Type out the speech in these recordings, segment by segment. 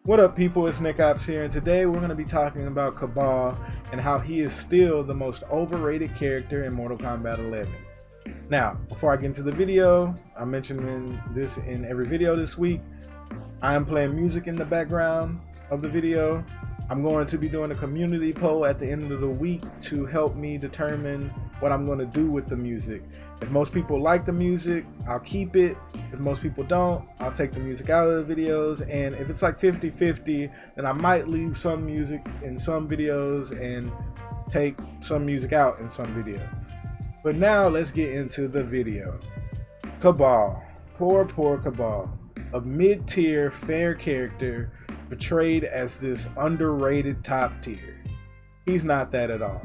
What up, people? It's Nickopz here, and today we're going to be talking about Cabal and how he is still the most overrated character in Mortal Kombat 11. Now, before I get into the video, I'm mentioning this in every video this week. I am playing music in the background of the video. I'm going to be doing a community poll at the end of the week to help me determine what I'm going to do with the music. If most people like the music, I'll keep it. If most people don't, I'll take the music out of the videos. And if it's like 50-50, then I might leave some music in some videos and take some music out in some videos. But now let's get into the video. Cabal. Poor Cabal. A mid-tier fair character portrayed as this underrated top tier. He's not that at all.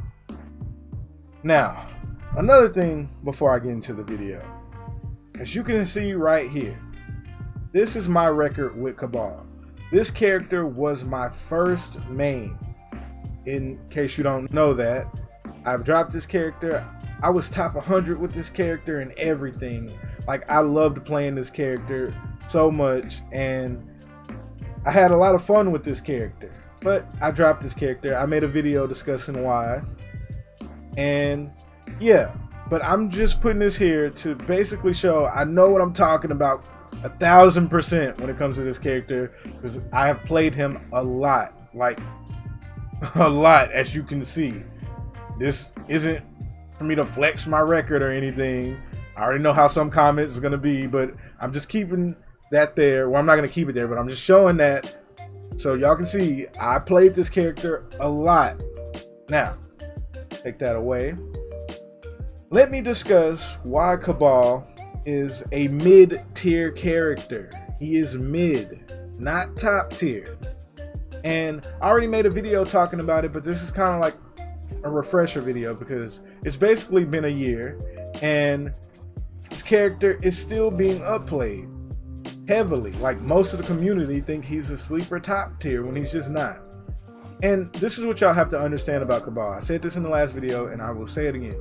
Now, another thing before I get into the video. As you can see right here, this is my record with Cabal. This character was my first main. In case you don't know that, I've dropped this character. I was top 100 with this character and everything. Like, I loved playing this character so much, and I had a lot of fun with this character. But I dropped this character. I made a video discussing why. And yeah, but I'm just putting this here to basically show I know what I'm talking about 1000% when it comes to this character, because I have played him a lot, like a lot, as you can see. This isn't for me to flex my record or anything. I already know how some comments are gonna be, but I'm just keeping that there. Well, I'm not gonna keep it there, but I'm just showing that so y'all can see I played this character a lot. Now, take that away. Let me discuss why Cabal is a mid-tier character. He is mid, not top tier. And I already made a video talking about it, but this is kind of like a refresher video because it's basically been a year and this character is still being upplayed heavily. Like, most of the community think he's a sleeper top tier when he's just not. And this is what y'all have to understand about Cabal. I said this in the last video and I will say it again.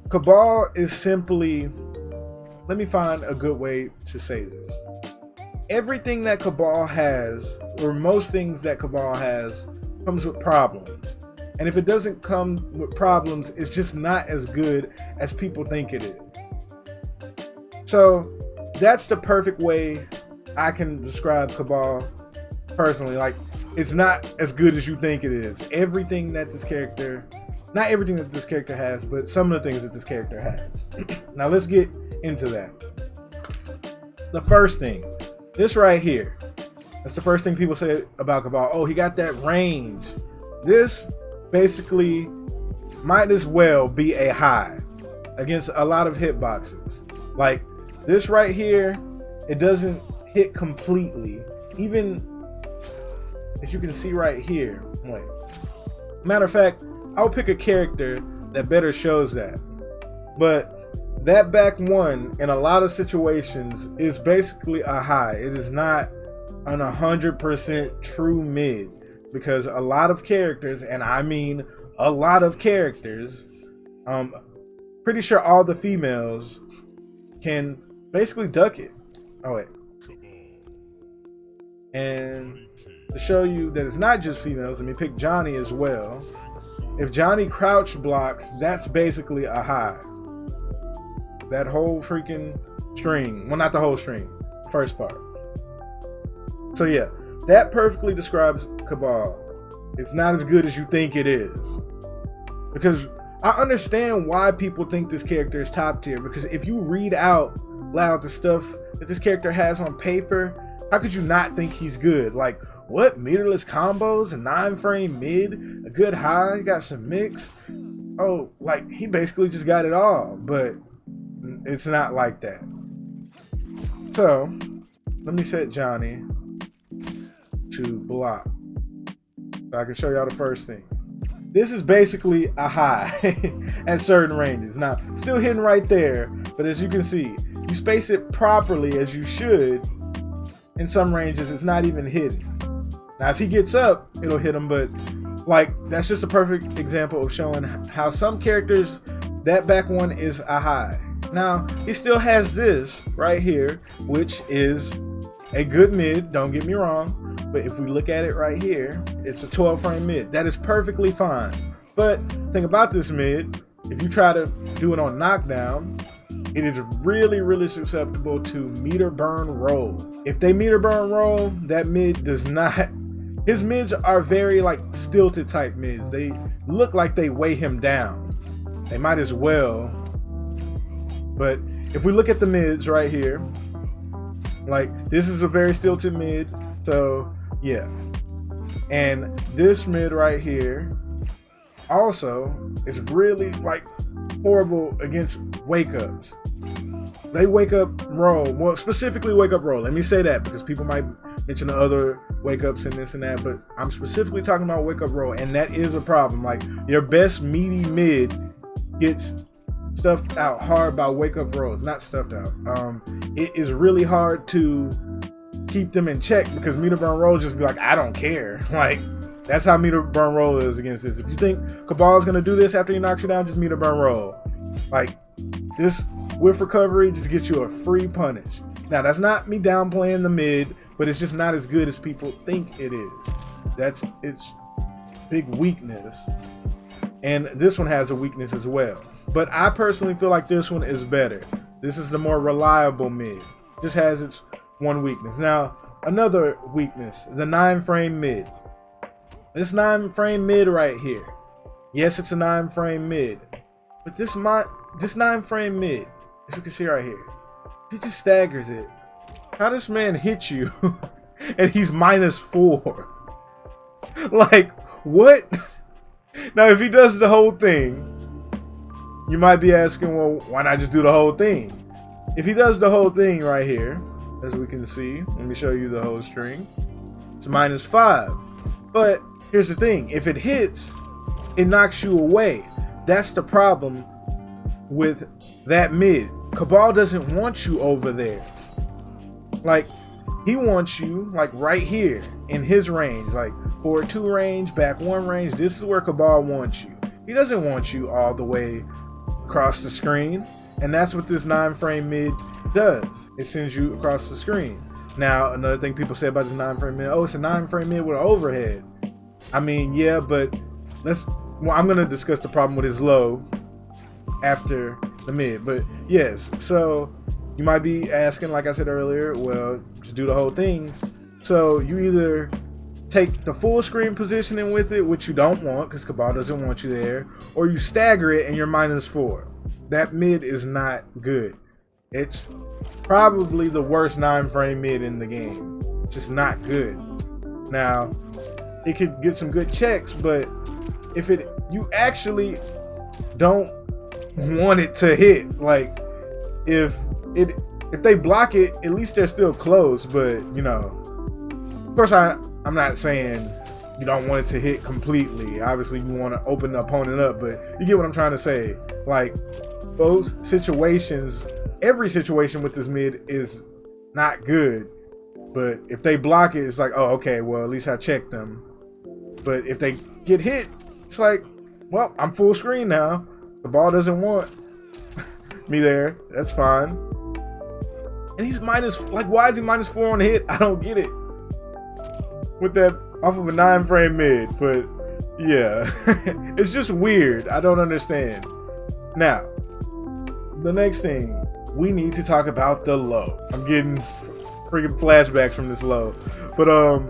Cabal is simply, let me find a good way to say this. Everything that Cabal has, or most things that Cabal has, comes with problems. And if it doesn't come with problems, it's just not as good as people think it is. So that's the perfect way I can describe Cabal personally. Like, it's not as good as you think it is. Everything that this character, not everything that this character has, but some of the things that this character has. Now let's get into that. The first thing, this right here, that's the first thing people say about Cabal. Oh, he got that range. This basically might as well be a high against a lot of hitboxes. Like this right here, it doesn't hit completely. Even as you can see right here. Wait. Matter of fact, I'll pick a character that better shows that. But that back one in a lot of situations is basically a high. It is not an 100% true mid, because a lot of characters, and I mean a lot of characters, pretty sure all the females can basically duck it. Oh wait. And to show you that it's not just females, let me pick Johnny as well. If Johnny crouch blocks, that's basically a high. That whole freaking string. Well, not the whole string. First part. So yeah, that perfectly describes Cabal. It's not as good as you think it is. Because I understand why people think this character is top tier. Because if you read out loud the stuff that this character has on paper, how could you not think he's good? Like, what? Meterless combos, a 9-frame mid, a good high, got some mix. Oh, like, he basically just got it all. But it's not like that. So, let me set Johnny to block, so I can show y'all the first thing. This is basically a high at certain ranges. Now, still hitting right there, but as you can see, you space it properly as you should. In some ranges, it's not even hitting. Now, if he gets up, it'll hit him, but like, that's just a perfect example of showing how some characters, that back one is a high. Now, he still has this right here, which is a good mid, don't get me wrong, but if we look at it right here, it's a 12 frame mid. That is perfectly fine. But thing about this mid, if you try to do it on knockdown, it is really, really susceptible to meter burn roll. If they meter burn roll, that mid does not. His mids are very like stilted type mids. They look like they weigh him down. They might as well. But if we look at the mids right here, like this is a very stilted mid. So yeah. And this mid right here also is really like horrible against wake ups. They wake up roll. Well, specifically wake up roll. Let me say that because people might mention the other wake ups and this and that, but I'm specifically talking about wake up roll, and that is a problem. Like your best meaty mid gets stuffed out hard by wake up rolls, not stuffed out. It is really hard to keep them in check because meter burn roll just be like, I don't care. Like that's how meter burn roll is against this. If you think Cabal is gonna do this after he knocks you down, just meter burn roll. Like this with recovery just gets you a free punish. Now that's not me downplaying the mid, but it's just not as good as people think it is. That's its big weakness. And this one has a weakness as well. But I personally feel like this one is better. This is the more reliable mid. This has its one weakness. Now, another weakness, the 9 frame mid. This 9 frame mid right here. Yes, it's a 9 frame mid. But this 9 frame mid, as you can see right here, he just staggers it. How does man hit you and he's -4? Like, what? Now, if he does the whole thing, you might be asking, well, why not just do the whole thing? If he does the whole thing right here, as we can see, let me show you the whole string, it's -5. But here's the thing, if it hits, it knocks you away. That's the problem with that mid. Cabal doesn't want you over there. Like, he wants you like right here in his range, like forward 2 range, back 1 range. This is where Cabal wants you. He doesn't want you all the way across the screen. And that's what this 9 frame mid does. It sends you across the screen. Now, another thing people say about this 9 frame mid, oh, it's a 9 frame mid with an overhead. I mean, yeah, but I'm gonna discuss the problem with his low after the mid. But yes, so you might be asking, like I said earlier, well, just do the whole thing. So you either take the full screen positioning with it, which you don't want because Cabal doesn't want you there, or you stagger it and you're -4. That mid is not good. It's probably the worst 9 frame mid in the game. Just not good. Now, it could get some good checks, but if you actually don't want it to hit, like if they block it, at least they're still close. But you know, of course, I'm not saying you don't want it to hit completely. Obviously, you want to open the opponent up, but you get what I'm trying to say. Like those situations, every situation with this mid is not good. But if they block it, it's like, oh, okay, well, at least I checked them. But if they get hit, it's like, well, I'm full screen now. The ball doesn't want me there. That's fine. And he's like, why is he -4 on the hit? I don't get it. With that off of a 9 frame mid, but yeah, it's just weird. I don't understand. Now, the next thing, we need to talk about the low. I'm getting freaking flashbacks from this low, but well,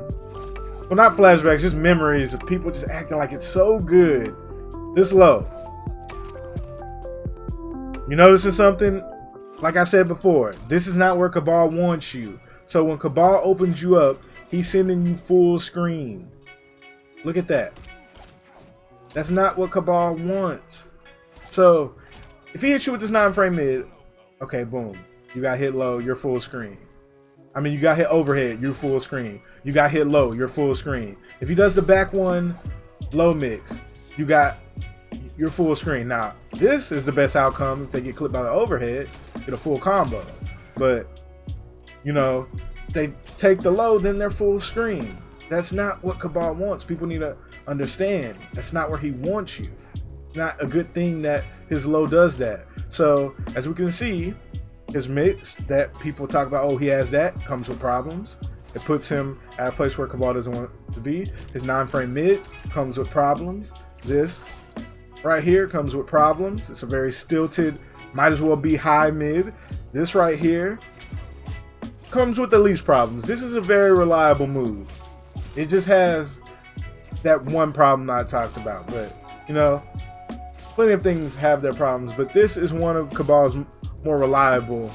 not flashbacks, just memories of people just acting like it's so good. This low. You noticing something? Like I said before, this is not where Cabal wants you. So when Cabal opens you up, he's sending you full screen. Look at that. That's not what Cabal wants. So if he hits you with this 9 frame mid, okay, boom. You got hit low, you're full screen. I mean, you got hit overhead, you're full screen. You got hit low, you're full screen. If he does the back 1 low mix, you're full screen. Now, this is the best outcome if they get clipped by the overhead, get a full combo. But, you know, they take the low, then they're full screen. That's not what Cabal wants. People need to understand. That's not where he wants you. Not a good thing that his low does that. So, as we can see, His mix that people talk about, oh, he has that, comes with problems. It puts him at a place where Cabal doesn't want to be. His 9-frame mid comes with problems. This right here comes with problems. It's a very stilted, might as well be high mid. This right here comes with the least problems. This is a very reliable move. It just has that one problem I talked about, but you know, plenty of things have their problems, but this is one of Cabal's more reliable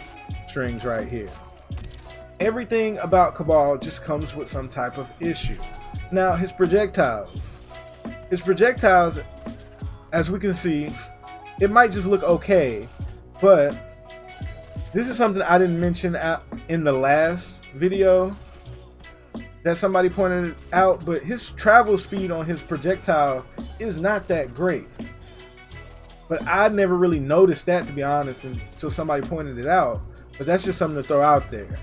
strings right here. Everything about Cabal just comes with some type of issue. Now his projectiles, as we can see, it might just look okay, but this is something I didn't mention in the last video that somebody pointed out, but his travel speed on his projectile is not that great. But I never really noticed that, to be honest, until somebody pointed it out. But that's just something to throw out there.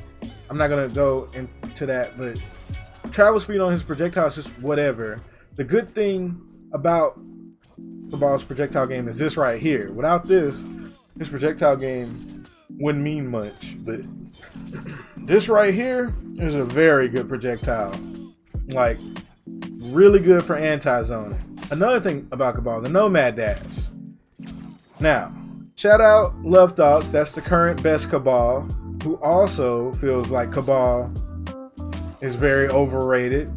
I'm not going to go into that, but travel speed on his projectile is just whatever. The good thing about Cabal's projectile game is this right here. Without this, his projectile game wouldn't mean much, but this right here is a very good projectile. Like, really good for anti-zoning. Another thing about Cabal, the nomad dash. Now, shout out Love Thoughts, that's the current best Cabal, who also feels like Cabal is very overrated,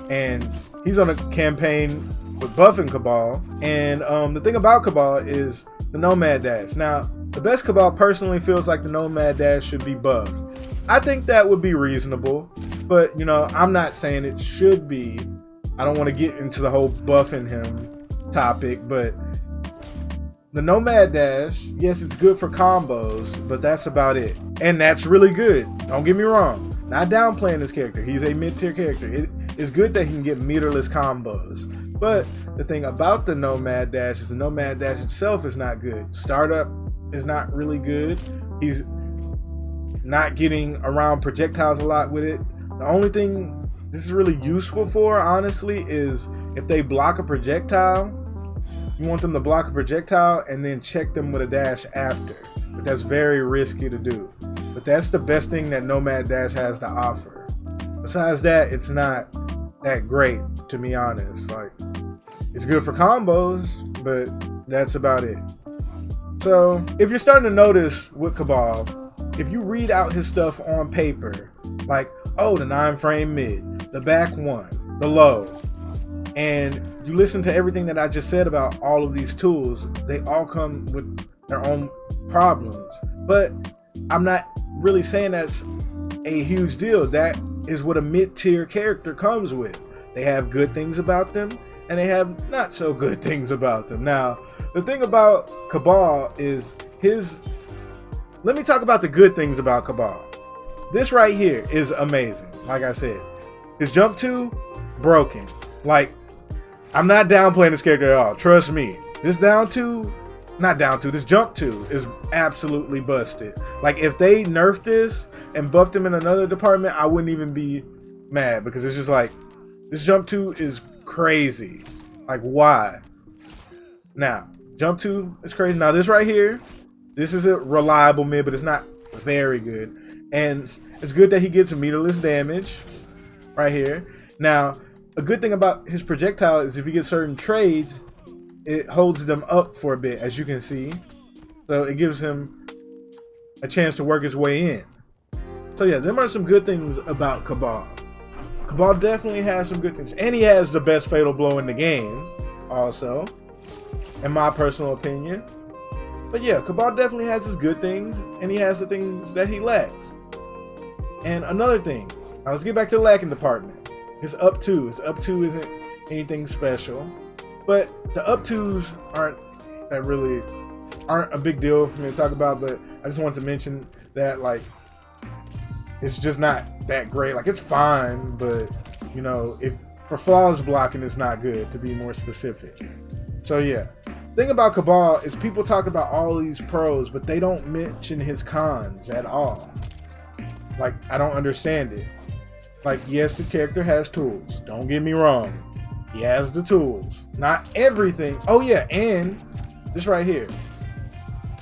and he's on a campaign with buffing Cabal. And the thing about Cabal is the nomad dash. Now, the best Cabal personally feels like the nomad dash should be buffed. I think that would be reasonable, but you know, I'm not saying it should be. I don't want to get into the whole buffing him topic, but the nomad dash, yes, it's good for combos, but that's about it. And that's really good. Don't get me wrong. Not downplaying this character. He's a mid-tier character. It is good that he can get meterless combos. But the thing about the nomad dash is the nomad dash itself is not good. Startup is not really good. He's not getting around projectiles a lot with it. The only thing this is really useful for, honestly, is if they block a projectile, you want them to block a projectile and then check them with a dash after. But that's very risky to do. But that's the best thing that Nomad Dash has to offer. Besides that, it's not that great, to be honest. Like, it's good for combos, but that's about it. So, if you're starting to notice with Cabal, if you read out his stuff on paper, like, oh, the 9-frame mid, the back one, the low, and you listen to everything that I just said about all of these tools, they all come with their own problems. But I'm not really saying that's a huge deal. That is what a mid-tier character comes with. They have good things about them, and they have not so good things about them. Now, the thing about Cabal is let me talk about the good things about Cabal. This right here is amazing. Like I said, his jump 2, broken. Like, I'm not downplaying this character at all. Trust me. This jump 2 is absolutely busted. Like, if they nerfed this and buffed him in another department, I wouldn't even be mad, because it's just like, this jump 2 is crazy. Like, why? Now, jump 2 is crazy. Now, this right here, this is a reliable mid, but it's not very good. And it's good that he gets meterless damage right here. Now, a good thing about his projectile is if he gets certain trades, it holds them up for a bit, as you can see. So it gives him a chance to work his way in. So yeah, them are some good things about Cabal. Cabal definitely has some good things. And he has the best fatal blow in the game, also, in my personal opinion. But yeah, Cabal definitely has his good things, and he has the things that he lacks. And another thing, now let's get back to the lacking department. His up 2. His up 2 isn't anything special. But the up 2s aren't a big deal for me to talk about, but I just wanted to mention that, like, it's just not that great. Like, it's fine, but you know, if for flawless blocking, it's not good, to be more specific. So yeah, thing about Cabal is people talk about all these pros, but they don't mention his cons at all. Like, I don't understand it. Like, yes, the character has tools. Don't get me wrong. He has the tools. Not everything. Oh yeah, and this right here.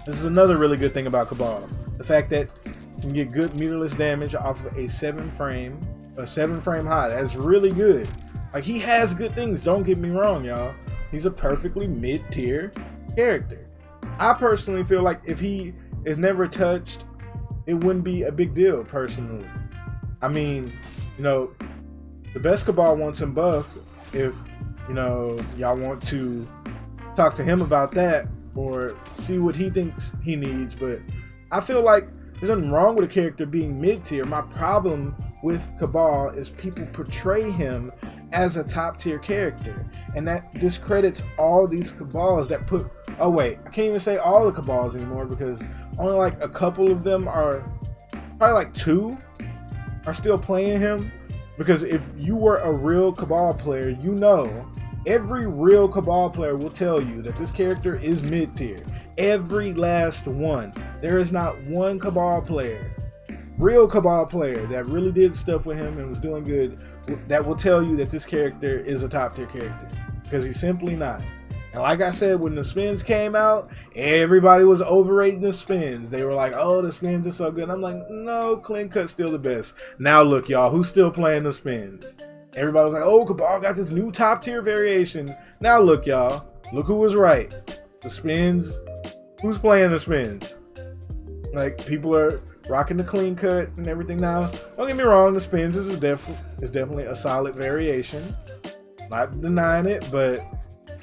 This is another really good thing about Cabal. The fact that you can get good meterless damage off of a 7 frame high, that's really good. Like, he has good things, don't get me wrong, y'all. He's a perfectly mid-tier character. I personally feel like if he is never touched, it wouldn't be a big deal, personally. I mean, you know, the best Cabal wants him buff. If, you know, y'all want to talk to him about that or see what he thinks he needs, but I feel like there's nothing wrong with a character being mid-tier. My problem with Cabal is people portray him as a top-tier character, and that discredits all these Cabals that put... Oh wait, I can't even say all the Cabals anymore because only like a couple of them are... Probably like 2 are still playing him. Because if you were a real Cabal player, you know every real Cabal player will tell you that this character is mid-tier. Every last one. There is not one Cabal player, real Cabal player, that really did stuff with him and was doing good, that will tell you that this character is a top tier character. Because he's simply not. And like I said, when the spins came out, everybody was overrating the spins. They were like, oh, the spins are so good. And I'm like, no, clean cut's still the best. Now look, y'all, who's still playing the spins? Everybody was like, oh, Cabal got this new top tier variation. Now look, y'all, look who was right. The spins, who's playing the spins? Like, people are rocking the clean cut and everything now. Don't get me wrong, the spins is definitely a solid variation. Not denying it, but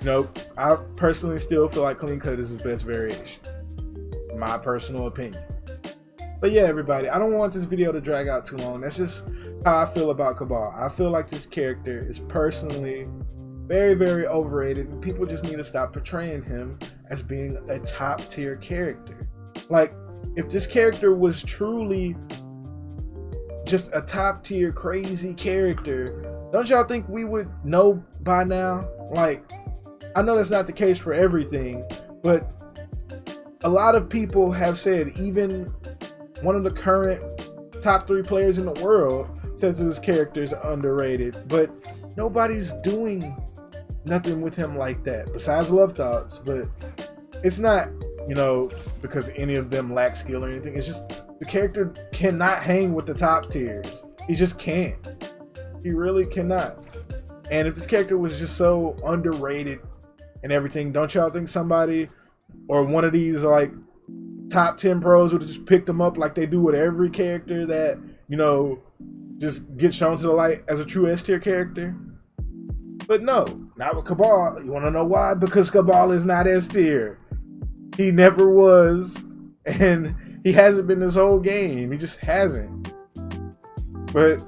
you know, I personally still feel like clean cut is his best variation. My personal opinion. But yeah, everybody, I don't want this video to drag out too long. That's just how I feel about Cabal. I feel like this character is personally very, very overrated, and people just need to stop portraying him as being a top tier character. Like, if this character was truly just a top tier crazy character, don't y'all think we would know by now? Like, I know that's not the case for everything, but a lot of people have said, even one of the current top 3 players in the world says this character is underrated, but nobody's doing nothing with him like that besides Love Thoughts. But it's not, you know, because any of them lack skill or anything. It's just the character cannot hang with the top tiers. He just can't. He really cannot. And if this character was just so underrated and everything, don't y'all think somebody or one of these like top 10 pros would have just picked him up like they do with every character that, you know, just get shown to the light as a true S tier character? But no, not with Cabal. You want to know why? Because Cabal is not S tier. He never was, and he hasn't been this whole game. He just hasn't. But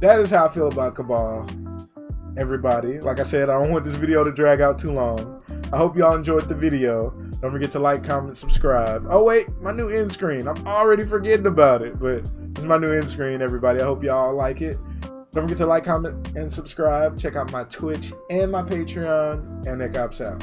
that is how I feel about Cabal, everybody. Like I said, I don't want this video to drag out too long. I hope y'all enjoyed the video. Don't forget to like, comment, subscribe. Oh wait, my new end screen. I'm already forgetting about it, but this is my new end screen, everybody. I hope y'all like it. Don't forget to like, comment, and subscribe. Check out my Twitch and my Patreon, and Nickopz out.